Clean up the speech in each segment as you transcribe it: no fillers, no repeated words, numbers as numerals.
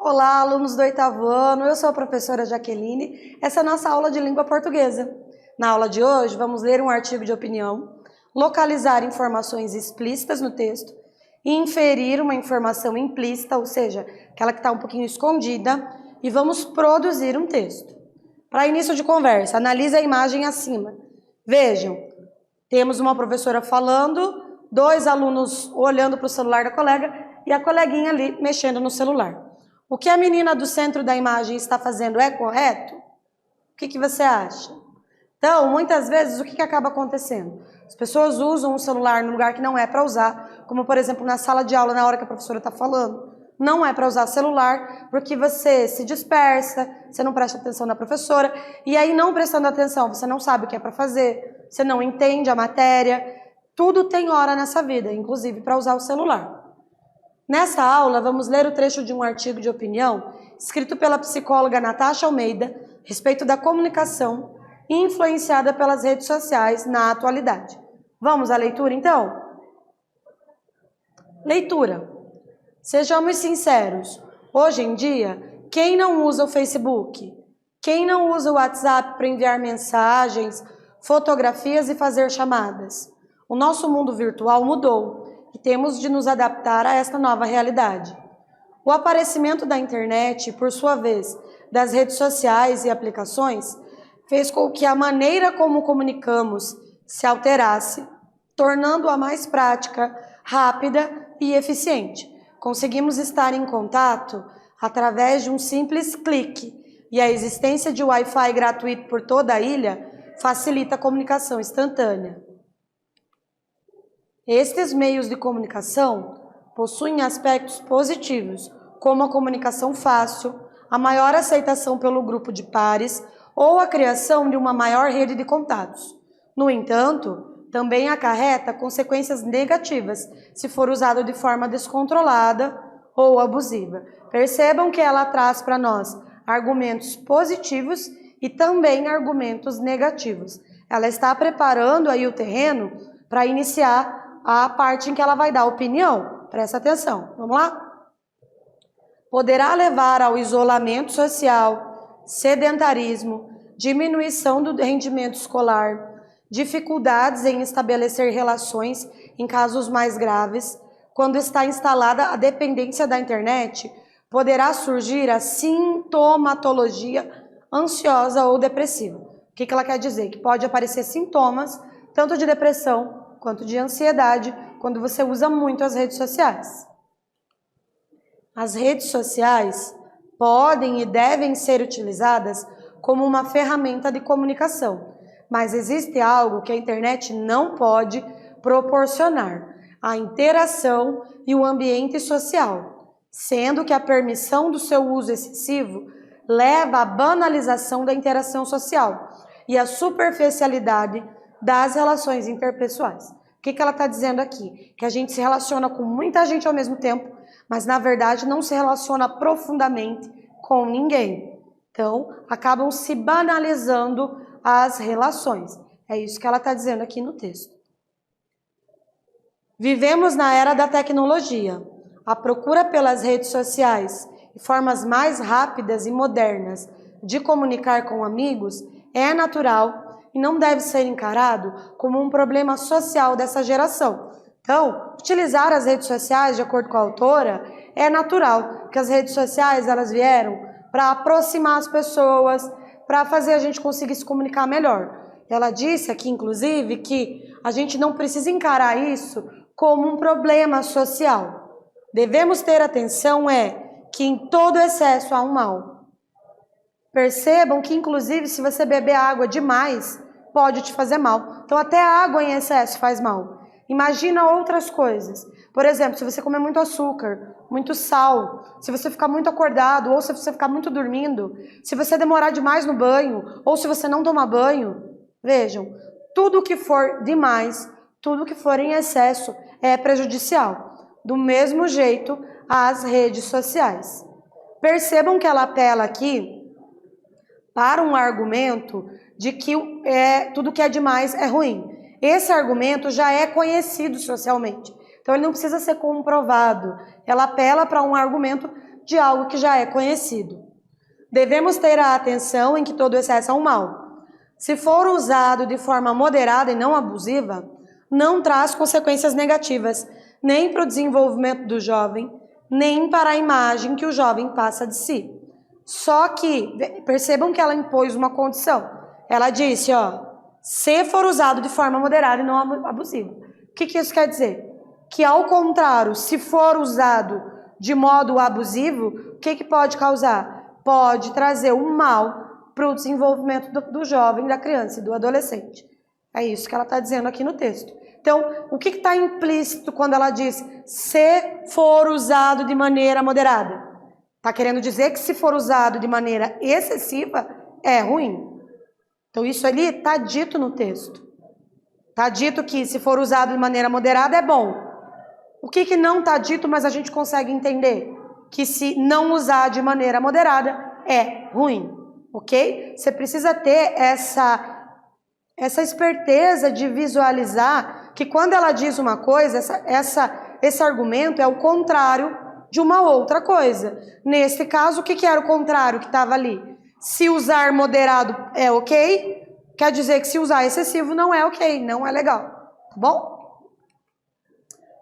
Olá, alunos do 8º ano, eu sou a professora Jaqueline, essa é a nossa aula de língua portuguesa. Na aula de hoje, vamos ler um artigo de opinião, localizar informações explícitas no texto e inferir uma informação implícita, ou seja, aquela que está um pouquinho escondida, e vamos produzir um texto. Para início de conversa, analise a imagem acima. Vejam, temos uma professora falando, 2 alunos olhando para o celular da colega e a coleguinha ali mexendo no celular. O que a menina do centro da imagem está fazendo é correto? O que você acha? Então, muitas vezes, o que acaba acontecendo? As pessoas usam o celular no lugar que não é para usar, como, por exemplo, na sala de aula, na hora que a professora está falando. Não é para usar celular, porque você se dispersa, você não presta atenção na professora, e aí, não prestando atenção, você não sabe o que é para fazer, você não entende a matéria. Tudo tem hora nessa vida, inclusive para usar o celular. Nessa aula, vamos ler o trecho de um artigo de opinião escrito pela psicóloga Natasha Almeida a respeito da comunicação influenciada pelas redes sociais na atualidade. Vamos à leitura, então? Leitura. Sejamos sinceros, hoje em dia, quem não usa o Facebook? Quem não usa o WhatsApp para enviar mensagens, fotografias e fazer chamadas? O nosso mundo virtual mudou e temos de nos adaptar a esta nova realidade. O aparecimento da internet, por sua vez, das redes sociais e aplicações, fez com que a maneira como comunicamos se alterasse, tornando-a mais prática, rápida e eficiente. Conseguimos estar em contato através de um simples clique, e a existência de Wi-Fi gratuito por toda a ilha facilita a comunicação instantânea. Estes meios de comunicação possuem aspectos positivos, como a comunicação fácil, a maior aceitação pelo grupo de pares ou a criação de uma maior rede de contatos. No entanto, também acarreta consequências negativas se for usado de forma descontrolada ou abusiva. Percebam que ela traz para nós argumentos positivos e também argumentos negativos. Ela está preparando aí o terreno para iniciar a parte em que ela vai dar opinião. Presta atenção, vamos lá? Poderá levar ao isolamento social, sedentarismo, diminuição do rendimento escolar, dificuldades em estabelecer relações em casos mais graves. Quando está instalada a dependência da internet, poderá surgir a sintomatologia ansiosa ou depressiva. O que ela quer dizer? Que pode aparecer sintomas tanto de depressão quanto de ansiedade, quando você usa muito as redes sociais. As redes sociais podem e devem ser utilizadas como uma ferramenta de comunicação, mas existe algo que a internet não pode proporcionar: a interação e o ambiente social, sendo que a permissão do seu uso excessivo leva à banalização da interação social e à superficialidade das relações interpessoais. O que ela está dizendo aqui? Que a gente se relaciona com muita gente ao mesmo tempo, mas na verdade não se relaciona profundamente com ninguém. Então, acabam se banalizando as relações. É isso que ela está dizendo aqui no texto. Vivemos na era da tecnologia. A procura pelas redes sociais e formas mais rápidas e modernas de comunicar com amigos é natural e não deve ser encarado como um problema social dessa geração. Então, utilizar as redes sociais, de acordo com a autora, é natural, porque as redes sociais elas vieram para aproximar as pessoas, para fazer a gente conseguir se comunicar melhor. Ela disse aqui, inclusive, que a gente não precisa encarar isso como um problema social. Devemos ter atenção que em todo excesso há um mal. Percebam que, inclusive, se você beber água demais, pode te fazer mal. Então, até a água em excesso faz mal. Imagina outras coisas. Por exemplo, se você comer muito açúcar, muito sal, se você ficar muito acordado, ou se você ficar muito dormindo, se você demorar demais no banho, ou se você não tomar banho, vejam, tudo que for demais, tudo que for em excesso é prejudicial. Do mesmo jeito, as redes sociais. Percebam que ela apela aqui para um argumento de que tudo que é demais é ruim. Esse argumento já é conhecido socialmente, então ele não precisa ser comprovado. Ela apela para um argumento de algo que já é conhecido. Devemos ter a atenção em que todo excesso é um mal. Se for usado de forma moderada e não abusiva, não traz consequências negativas, nem para o desenvolvimento do jovem, nem para a imagem que o jovem passa de si. Só que, percebam que ela impôs uma condição. Ela disse, se for usado de forma moderada e não abusiva. O que isso quer dizer? Que, ao contrário, se for usado de modo abusivo, o que pode causar? Pode trazer um mal para o desenvolvimento do jovem, da criança e do adolescente. É isso que ela está dizendo aqui no texto. Então, o que está implícito quando ela diz se for usado de maneira moderada? Está querendo dizer que se for usado de maneira excessiva, é ruim. Então, isso ali está dito no texto. Está dito que se for usado de maneira moderada, é bom. O que não está dito, mas a gente consegue entender? Que se não usar de maneira moderada, é ruim. Ok? Você precisa ter essa esperteza de visualizar que quando ela diz uma coisa, esse argumento é o contrário de uma outra coisa. Nesse caso, o que era o contrário que estava ali? Se usar moderado é ok, quer dizer que se usar excessivo não é ok, não é legal. Tá bom?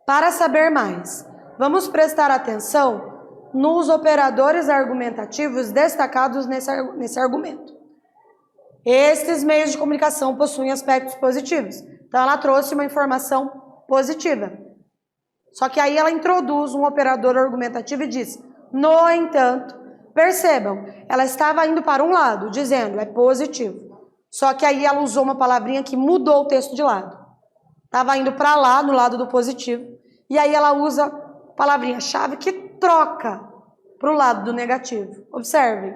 Para saber mais, vamos prestar atenção nos operadores argumentativos destacados nesse argumento. Estes meios de comunicação possuem aspectos positivos. Então, ela trouxe uma informação positiva. Só que aí ela introduz um operador argumentativo e diz, no entanto, percebam, ela estava indo para um lado, dizendo, é positivo. Só que aí ela usou uma palavrinha que mudou o texto de lado. Estava indo para lá, no lado do positivo, e aí ela usa a palavrinha-chave que troca para o lado do negativo. Observem.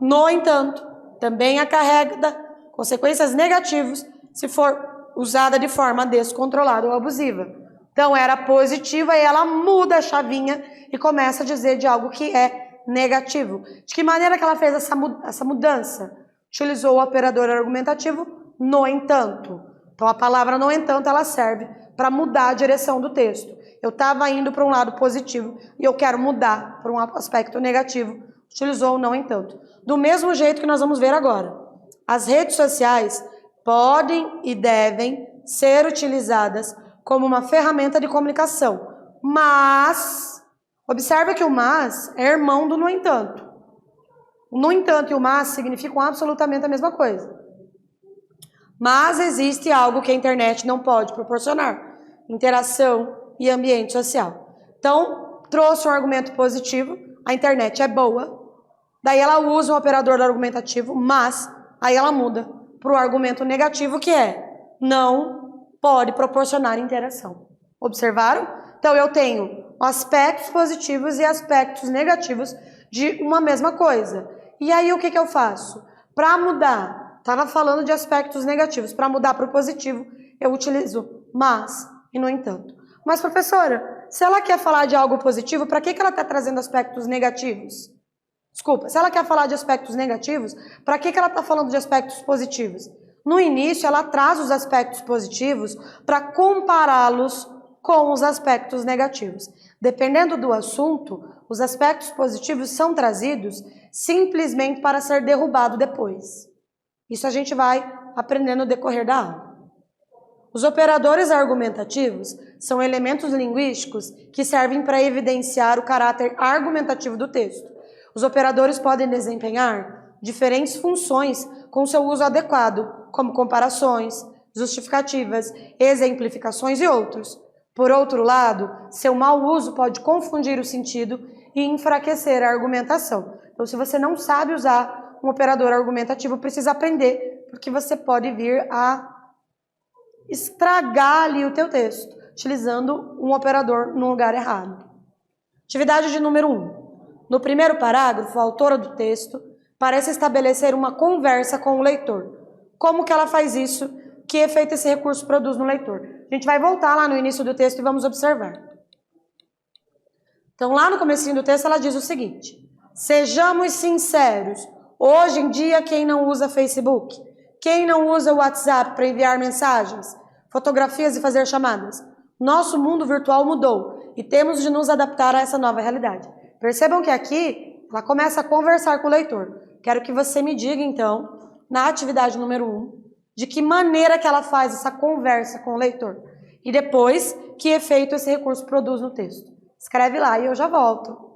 No entanto, também acarrega consequências negativas se for usada de forma descontrolada ou abusiva. Então, era positiva e ela muda a chavinha e começa a dizer de algo que é negativo. De que maneira que ela fez essa mudança? Utilizou o operador argumentativo, no entanto. Então, a palavra no entanto, ela serve para mudar a direção do texto. Eu estava indo para um lado positivo e eu quero mudar para um aspecto negativo. Utilizou o no entanto. Do mesmo jeito que nós vamos ver agora. As redes sociais podem e devem ser utilizadas como uma ferramenta de comunicação. Mas, observe que o mas é irmão do no entanto. O no entanto e o mas significam absolutamente a mesma coisa. Mas existe algo que a internet não pode proporcionar. Interação e ambiente social. Então, trouxe um argumento positivo, a internet é boa, daí ela usa um operador argumentativo, mas aí ela muda para o argumento negativo, que é não pode proporcionar interação. Observaram? Então, eu tenho aspectos positivos e aspectos negativos de uma mesma coisa. E aí, o que eu faço? Para mudar, estava falando de aspectos negativos, para mudar para o positivo, eu utilizo mas e no entanto. Mas, professora, se ela quer falar de algo positivo, para que ela está trazendo aspectos negativos? Desculpa, se ela quer falar de aspectos negativos, para que ela está falando de aspectos positivos? No início, ela traz os aspectos positivos para compará-los com os aspectos negativos. Dependendo do assunto, os aspectos positivos são trazidos simplesmente para ser derrubado depois. Isso a gente vai aprendendo no decorrer da aula. Os operadores argumentativos são elementos linguísticos que servem para evidenciar o caráter argumentativo do texto. Os operadores podem desempenhar diferentes funções com seu uso adequado, como comparações, justificativas, exemplificações e outros. Por outro lado, seu mau uso pode confundir o sentido e enfraquecer a argumentação. Então, se você não sabe usar um operador argumentativo, precisa aprender, porque você pode vir a estragar ali o teu texto, utilizando um operador no lugar errado. Atividade de número 1. No primeiro parágrafo, a autora do texto parece estabelecer uma conversa com o leitor. Como que ela faz isso? Que efeito esse recurso produz no leitor? A gente vai voltar lá no início do texto e vamos observar. Então, lá no comecinho do texto, ela diz o seguinte: sejamos sinceros, hoje em dia quem não usa Facebook? Quem não usa o WhatsApp para enviar mensagens, fotografias e fazer chamadas? Nosso mundo virtual mudou e temos de nos adaptar a essa nova realidade. Percebam que aqui ela começa a conversar com o leitor. Quero que você me diga, então, na atividade número 1, de que maneira que ela faz essa conversa com o leitor. E depois, que efeito esse recurso produz no texto. Escreve lá e eu já volto.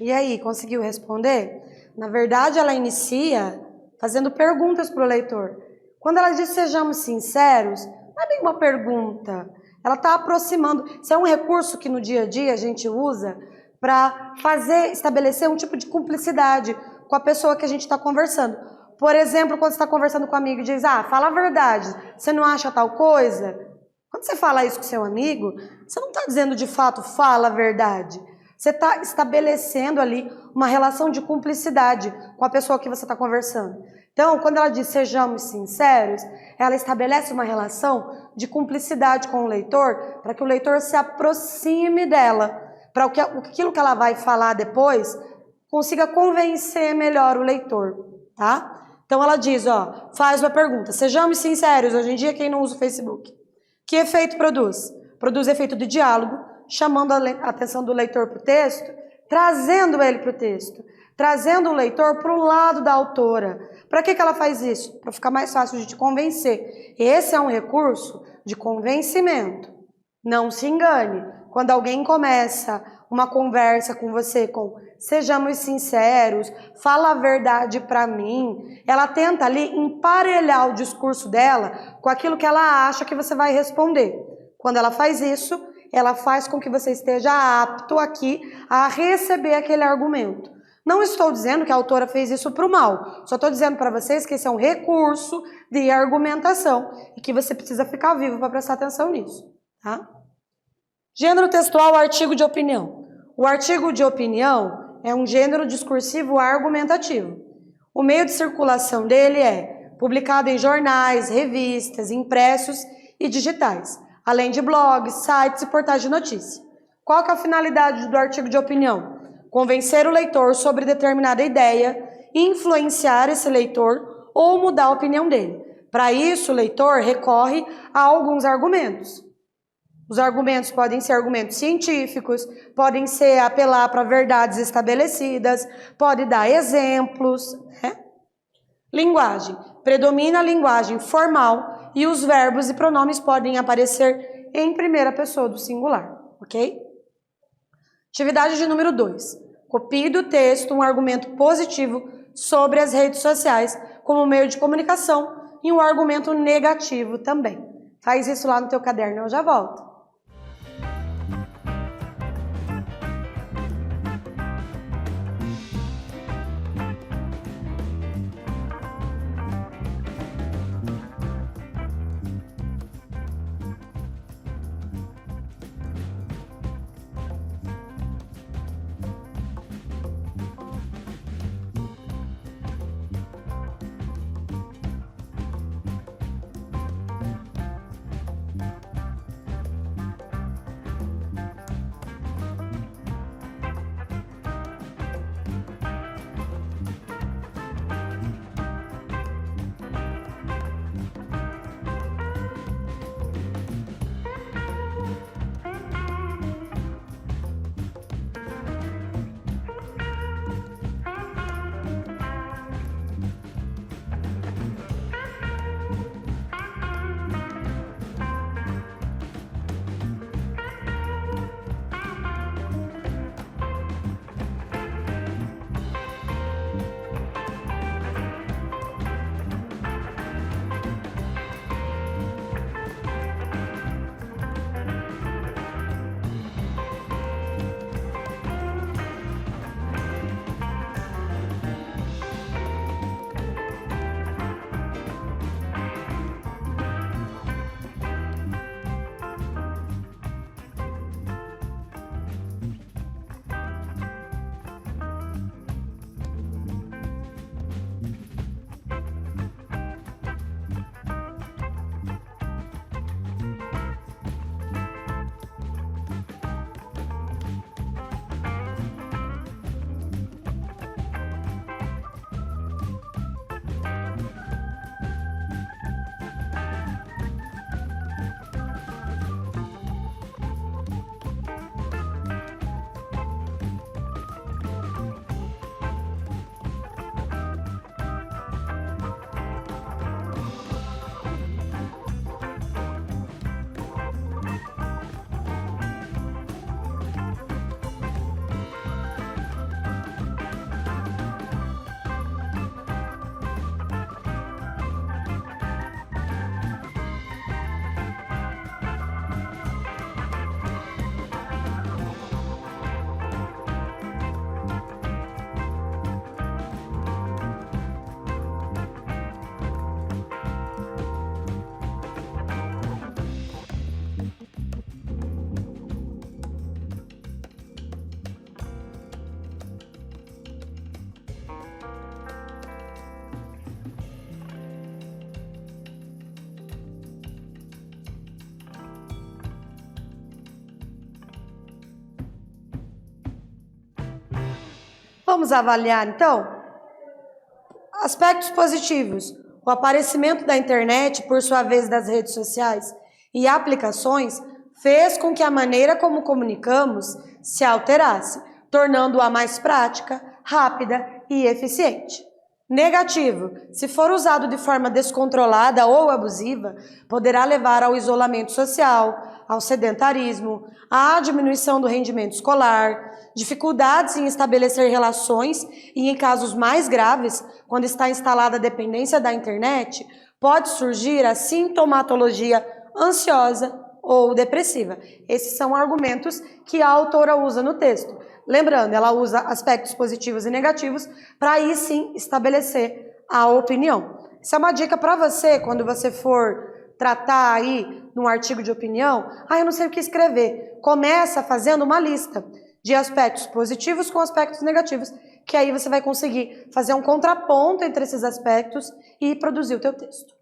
E aí, conseguiu responder? Na verdade, ela inicia fazendo perguntas para o leitor. Quando ela diz sejamos sinceros, não é bem uma pergunta. Ela está aproximando. Isso é um recurso que no dia a dia a gente usa para estabelecer um tipo de cumplicidade com a pessoa que a gente está conversando. Por exemplo, quando você está conversando com um amigo e diz, fala a verdade, você não acha tal coisa? Quando você fala isso com seu amigo, você não está dizendo de fato, fala a verdade. Você está estabelecendo ali uma relação de cumplicidade com a pessoa que você está conversando. Então, quando ela diz sejamos sinceros, ela estabelece uma relação de cumplicidade com o leitor, para que o leitor se aproxime dela, para que aquilo que ela vai falar depois consiga convencer melhor o leitor, tá? Então ela diz, faz uma pergunta, sejamos sinceros, hoje em dia quem não usa o Facebook, que efeito produz? Produz efeito de diálogo, chamando a atenção do leitor para o texto, trazendo ele para o texto, trazendo o leitor para o lado da autora. Para que ela faz isso? Para ficar mais fácil de te convencer. Esse é um recurso de convencimento. Não se engane. Quando alguém começa uma conversa com você com sejamos sinceros, fala a verdade para mim, ela tenta ali emparelhar o discurso dela com aquilo que ela acha que você vai responder. Quando ela faz isso, ela faz com que você esteja apto aqui a receber aquele argumento. Não estou dizendo que a autora fez isso para o mal, só estou dizendo para vocês que esse é um recurso de argumentação e que você precisa ficar vivo para prestar atenção nisso, tá? Gênero textual, artigo de opinião. O artigo de opinião é um gênero discursivo argumentativo. O meio de circulação dele é publicado em jornais, revistas, impressos e digitais, além de blogs, sites e portais de notícia. Qual que é a finalidade do artigo de opinião? Convencer o leitor sobre determinada ideia, influenciar esse leitor ou mudar a opinião dele. Para isso, o leitor recorre a alguns argumentos. Os argumentos podem ser argumentos científicos, podem ser apelar para verdades estabelecidas, pode dar exemplos, né? Linguagem. Predomina a linguagem formal e os verbos e pronomes podem aparecer em primeira pessoa do singular, ok? Atividade de número 2. Copie do texto um argumento positivo sobre as redes sociais como meio de comunicação e um argumento negativo também. Faz isso lá no teu caderno, eu já volto. Vamos avaliar, então, aspectos positivos. O aparecimento da internet, por sua vez, das redes sociais e aplicações, fez com que a maneira como comunicamos se alterasse, tornando-a mais prática, rápida e eficiente. Negativo. Se for usado de forma descontrolada ou abusiva, poderá levar ao isolamento social, ao sedentarismo, à diminuição do rendimento escolar, dificuldades em estabelecer relações e, em casos mais graves, quando está instalada a dependência da internet, pode surgir a sintomatologia ansiosa ou depressiva. Esses são argumentos que a autora usa no texto. Lembrando, ela usa aspectos positivos e negativos para aí sim estabelecer a opinião. Isso é uma dica para você quando você for tratar aí num artigo de opinião, eu não sei o que escrever. Começa fazendo uma lista de aspectos positivos com aspectos negativos, que aí você vai conseguir fazer um contraponto entre esses aspectos e produzir o teu texto.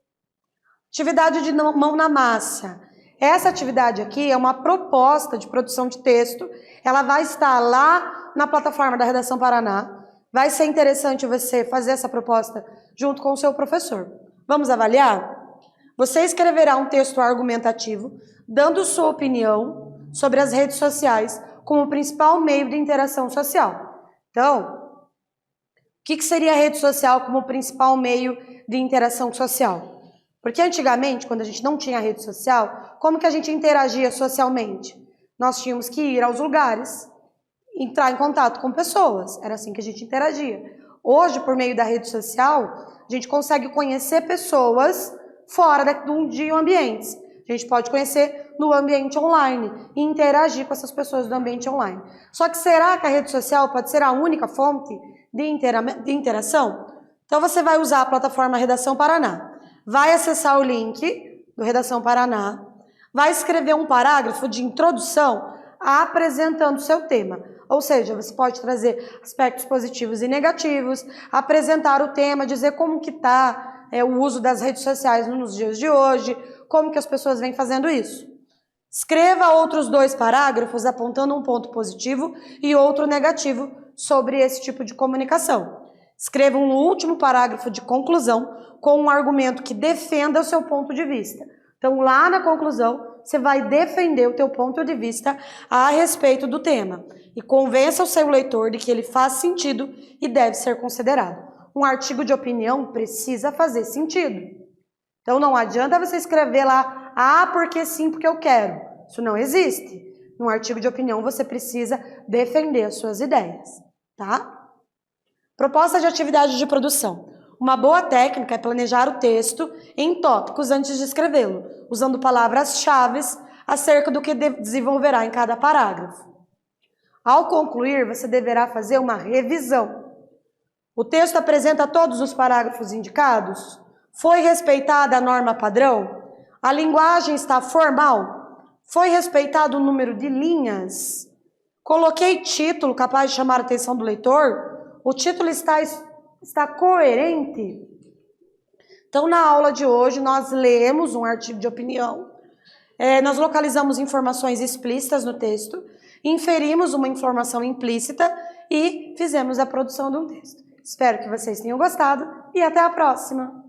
Atividade de mão na massa. Essa atividade aqui é uma proposta de produção de texto, ela vai estar lá na plataforma da Redação Paraná. Vai ser interessante você fazer essa proposta junto com o seu professor. Vamos avaliar? Você escreverá um texto argumentativo, dando sua opinião sobre as redes sociais como principal meio de interação social. Então, o que seria a rede social como principal meio de interação social? Porque antigamente, quando a gente não tinha rede social, como que a gente interagia socialmente? Nós tínhamos que ir aos lugares, entrar em contato com pessoas, era assim que a gente interagia. Hoje, por meio da rede social, a gente consegue conhecer pessoas fora de um ambiente. A gente pode conhecer no ambiente online e interagir com essas pessoas do ambiente online. Só que será que a rede social pode ser a única fonte de interação? Então você vai usar a plataforma Redação Paraná. Vai acessar o link do Redação Paraná, vai escrever um parágrafo de introdução apresentando o seu tema. Ou seja, você pode trazer aspectos positivos e negativos, apresentar o tema, dizer como que está o uso das redes sociais nos dias de hoje, como que as pessoas vêm fazendo isso. Escreva outros 2 parágrafos apontando um ponto positivo e outro negativo sobre esse tipo de comunicação. Escreva um último parágrafo de conclusão com um argumento que defenda o seu ponto de vista. Então, lá na conclusão, você vai defender o teu ponto de vista a respeito do tema e convença o seu leitor de que ele faz sentido e deve ser considerado. Um artigo de opinião precisa fazer sentido. Então, não adianta você escrever lá, porque sim, porque eu quero. Isso não existe. Num artigo de opinião, você precisa defender as suas ideias, tá? Proposta de atividade de produção. Uma boa técnica é planejar o texto em tópicos antes de escrevê-lo, usando palavras-chave acerca do que desenvolverá em cada parágrafo. Ao concluir, você deverá fazer uma revisão. O texto apresenta todos os parágrafos indicados? Foi respeitada a norma padrão? A linguagem está formal? Foi respeitado o número de linhas? Coloquei título capaz de chamar a atenção do leitor? O título está coerente? Então, na aula de hoje, nós lemos um artigo de opinião, nós localizamos informações explícitas no texto, inferimos uma informação implícita e fizemos a produção de um texto. Espero que vocês tenham gostado e até a próxima!